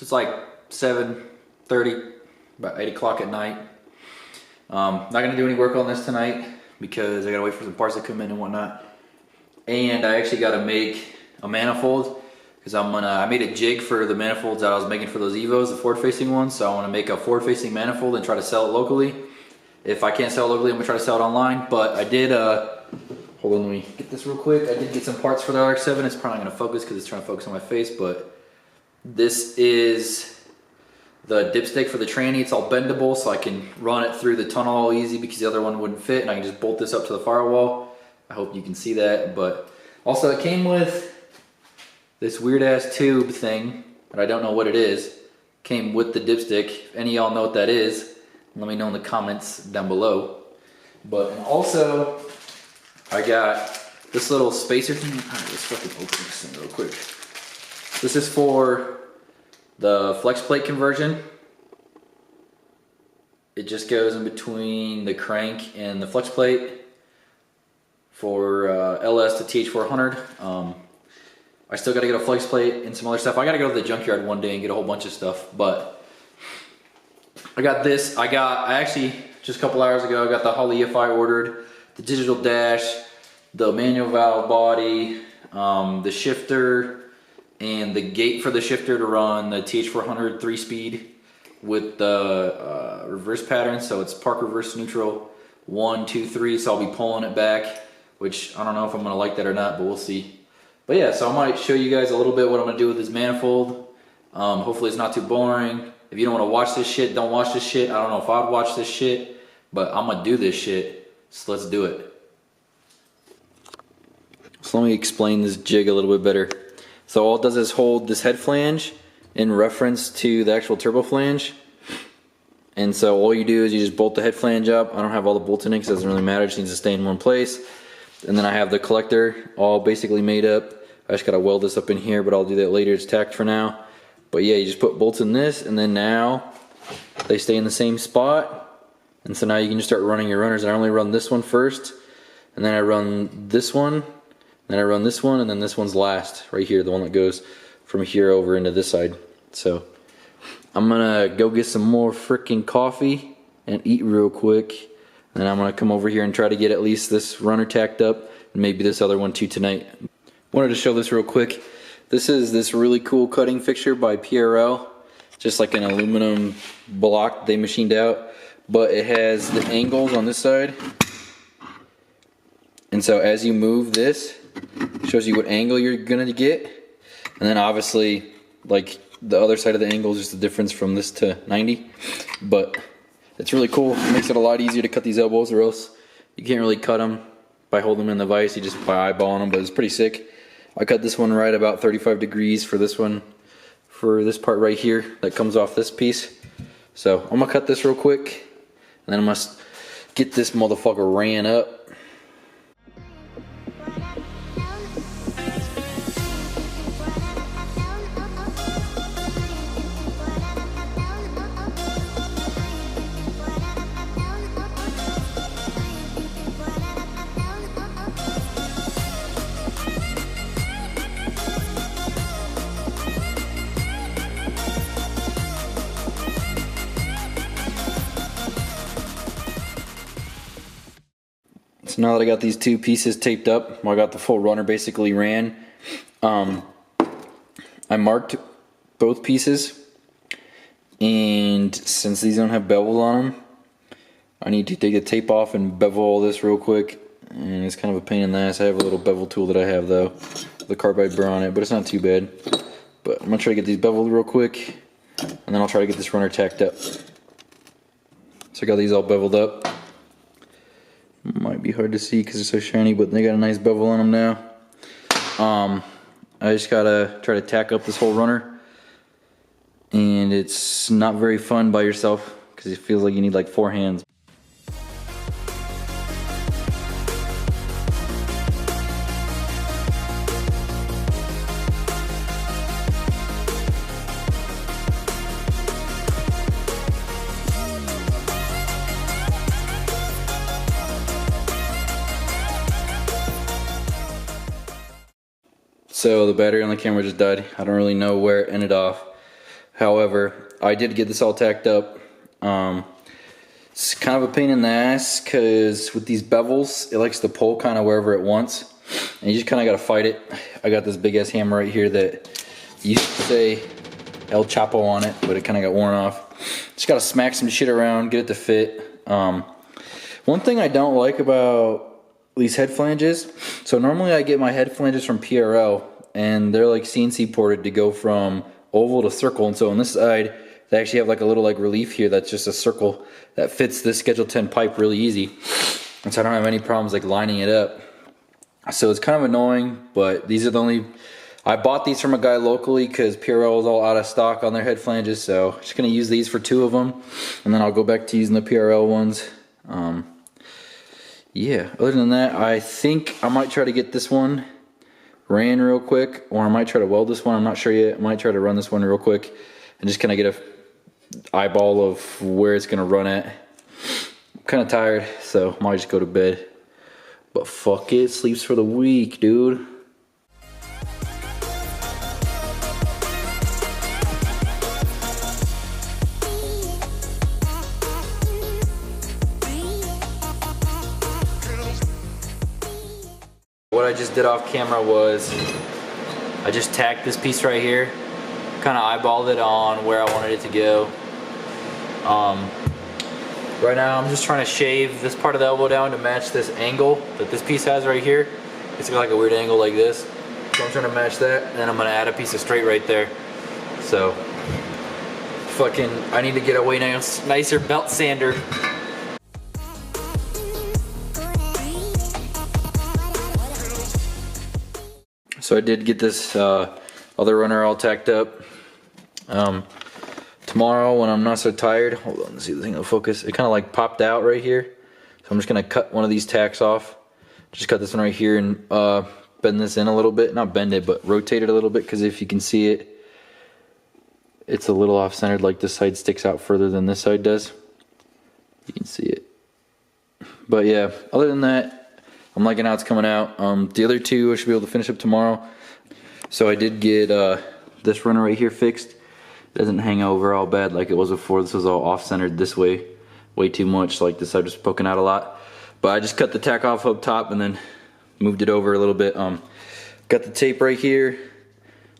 it's like 7:30, about 8 o'clock at night. Not gonna do any work on this tonight because I gotta wait for some parts to come in and whatnot. And I actually gotta make a manifold because I made a jig for the manifolds that I was making for those Evos, the forward-facing ones. So I want to make a forward-facing manifold and try to sell it locally. If I can't sell it locally, I'm gonna try to sell it online. But I did. Hold on, let me get this real quick. I did get some parts for the RX-7. It's probably not gonna focus because it's trying to focus on my face. But this is the dipstick for the tranny. It's all bendable, so I can run it through the tunnel all easy because the other one wouldn't fit, and I can just bolt this up to the firewall. I hope you can see that. But also, it came with this weird ass tube thing, but I don't know what it is. Came with the dipstick. If any of y'all know what that is, let me know in the comments down below. But and also, I got this little spacer thing. Alright, let's fucking open this thing real quick. This is for the flex plate conversion. It just goes in between the crank and the flex plate for LS to TH400. I still gotta get a flex plate and some other stuff. I gotta go to the junkyard one day and get a whole bunch of stuff, but I got this. I actually, just a couple hours ago, I got the Holley EFI ordered, the digital dash, the manual valve body, the shifter, and the gate for the shifter to run the TH400 3-speed with the reverse pattern. So it's park, reverse, neutral, 1, 2, 3. So I'll be pulling it back, which I don't know if I'm gonna like that or not, but we'll see. But yeah, so I might show you guys a little bit what I'm gonna do with this manifold. Hopefully it's not too boring. If you don't wanna watch this shit, don't watch this shit. I don't know if I'd watch this shit, but I'm gonna do this shit, so let's do it. So let me explain this jig a little bit better. So all it does is hold this head flange in reference to the actual turbo flange. And so all you do is you just bolt the head flange up. I don't have all the bolts in it because it doesn't really matter, it just needs to stay in one place. And then I have the collector all basically made up. I just gotta weld this up in here, but I'll do that later. It's tacked for now. But yeah, you just put bolts in this, and then now they stay in the same spot. And so now you can just start running your runners. And I only run this one first, and then I run this one, then I run this one, and then this one's last, right here, the one that goes from here over into this side. So I'm gonna go get some more freaking coffee and eat real quick. And I'm gonna come over here and try to get at least this runner tacked up, and maybe this other one too tonight. Wanted to show this real quick. This is this really cool cutting fixture by PRL. Just like an aluminum block they machined out, but it has the angles on this side. And so as you move this, it shows you what angle you're gonna get. And then obviously, like the other side of the angle is just the difference from this to 90. But it's really cool. It makes it a lot easier to cut these elbows, or else you can't really cut them by holding them in the vise. You just by eyeballing them, but it's pretty sick. I cut this one right about 35 degrees for this one, for this part right here that comes off this piece. So I'm gonna cut this real quick, and then I must get this motherfucker ran up. So now that I got these two pieces taped up, I got the full runner basically ran. I marked both pieces, and since these don't have bevels on them, I need to take the tape off and bevel all this real quick. And it's kind of a pain in the ass. I have a little bevel tool that I have though, the carbide burr on it, but it's not too bad. But I'm gonna try to get these beveled real quick, and then I'll try to get this runner tacked up. So I got these all beveled up. Might be hard to see because they're so shiny, but they got a nice bevel on them now. I just gotta try to tack up this whole runner, and it's not very fun by yourself because it feels like you need like 4 hands. So the battery on the camera just died. I don't really know where it ended off, However, I did get this all tacked up. It's kind of a pain in the ass because with these bevels, it likes to pull kind of wherever it wants. And you just kind of got to fight it. I got this big ass hammer right here that used to say El Chapo on it, but it kind of got worn off. Just got to smack some shit around, get it to fit. One thing I don't like about these head flanges, so normally I get my head flanges from PRL, and they're like CNC ported to go from oval to circle. And so on this side, they actually have like a little like relief here that's just a circle that fits this Schedule 10 pipe really easy. And so I don't have any problems like lining it up. So it's kind of annoying, but these are the only, I bought these from a guy locally because PRL is all out of stock on their head flanges. So I'm just going to use these for 2 of them, and then I'll go back to using the PRL ones. Yeah, other than that, I think I might try to get this one ran real quick, or I might try to weld this one. I'm not sure yet. I might try to run this one real quick and just kind of get a eyeball of where it's gonna run at. I'm kind of tired, so I might just go to bed. But fuck it, sleeps for the week, dude. What I just did off camera was I just tacked this piece right here, kind of eyeballed it on where I wanted it to go. Right now I'm just trying to shave this part of the elbow down to match this angle that this piece has right here. It's got like a weird angle like this, so I'm trying to match that, and then I'm gonna add a piece of straight right there. So fucking, I need to get a way nicer belt sander. So I did get this other runner all tacked up. Tomorrow when I'm not so tired, hold on, let's see if the thing will focus. It kind of like popped out right here. So I'm just gonna cut one of these tacks off. Just cut this one right here and bend this in a little bit. Not bend it, but rotate it a little bit, because if you can see it, it's a little off-centered, like this side sticks out further than this side does. You can see it. But yeah, other than that, I'm liking how it's coming out. The other 2 I should be able to finish up tomorrow. So I did get this runner right here fixed. It doesn't hang over all bad like it was before. This was all off-centered this way too much, like this side was poking out a lot. But I just cut the tack off up top and then moved it over a little bit. Got the tape right here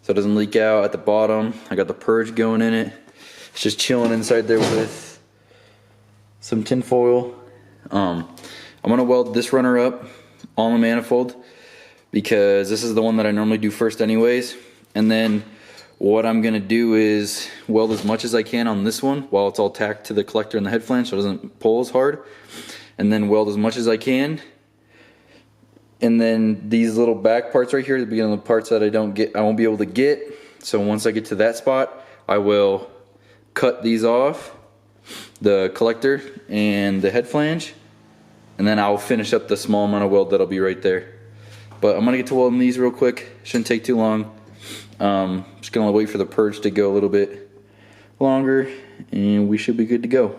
so it doesn't leak out at the bottom. I got the purge going in it. It's just chilling inside there with some tin foil. I'm gonna weld this runner up on the manifold because this is the one that I normally do first anyways. And then what I'm gonna do is weld as much as I can on this one while it's all tacked to the collector and the head flange so it doesn't pull as hard. And then weld as much as I can. And then these little back parts right here, the beginning of the parts that I won't be able to get. So once I get to that spot, I will cut these off, the collector and the head flange. And then I'll finish up the small amount of weld that'll be right there. But I'm gonna get to welding these real quick. Shouldn't take too long. Just gonna wait for the purge to go a little bit longer, and we should be good to go.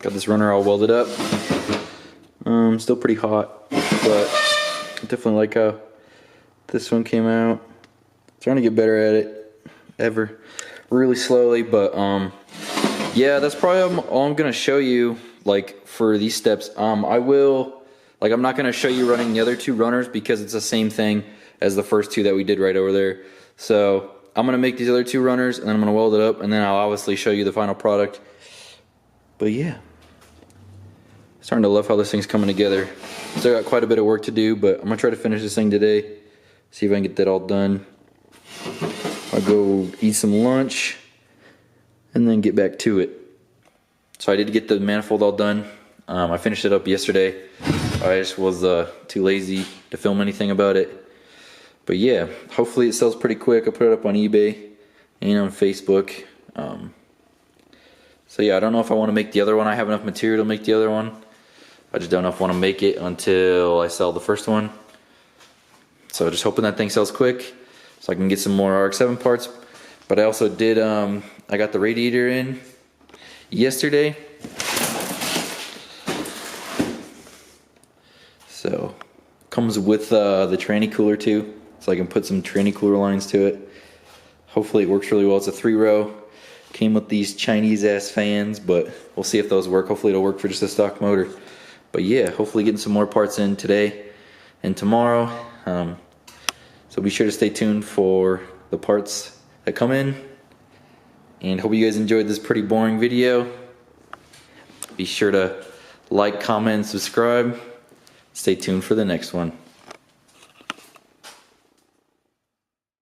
Got this runner all welded up. Still pretty hot, but I definitely like how this one came out. Trying to get better at it really slowly, but yeah, that's probably all I'm gonna show you, like, for these steps. I'm not gonna show you running the other 2 runners because it's the same thing as the first 2 that we did right over there. So I'm gonna make these other 2 runners and then I'm gonna weld it up, and then I'll obviously show you the final product. But yeah, starting to love how this thing's coming together. Still got quite a bit of work to do, but I'm gonna try to finish this thing today. See if I can get that all done. I'll go eat some lunch and then get back to it. So I did get the manifold all done. I finished it up yesterday. I just was too lazy to film anything about it. But yeah, hopefully it sells pretty quick. I'll put it up on eBay. and on Facebook. So yeah, I don't know if I want to make the other one. I have enough material to make the other one. I just don't know if I want to make it until I sell the first one. So just hoping that thing sells quick so I can get some more RX-7 parts. But I also did, I got the radiator in yesterday. So comes with the tranny cooler too, so I can put some tranny cooler lines to it. Hopefully it works really well. It's a 3-row. Came with these Chinese ass fans, but we'll see if those work. Hopefully it'll work for just a stock motor. But yeah, hopefully getting some more parts in today and tomorrow. So be sure to stay tuned for the parts that come in. And hope you guys enjoyed this pretty boring video. Be sure to like, comment, and subscribe. Stay tuned for the next one.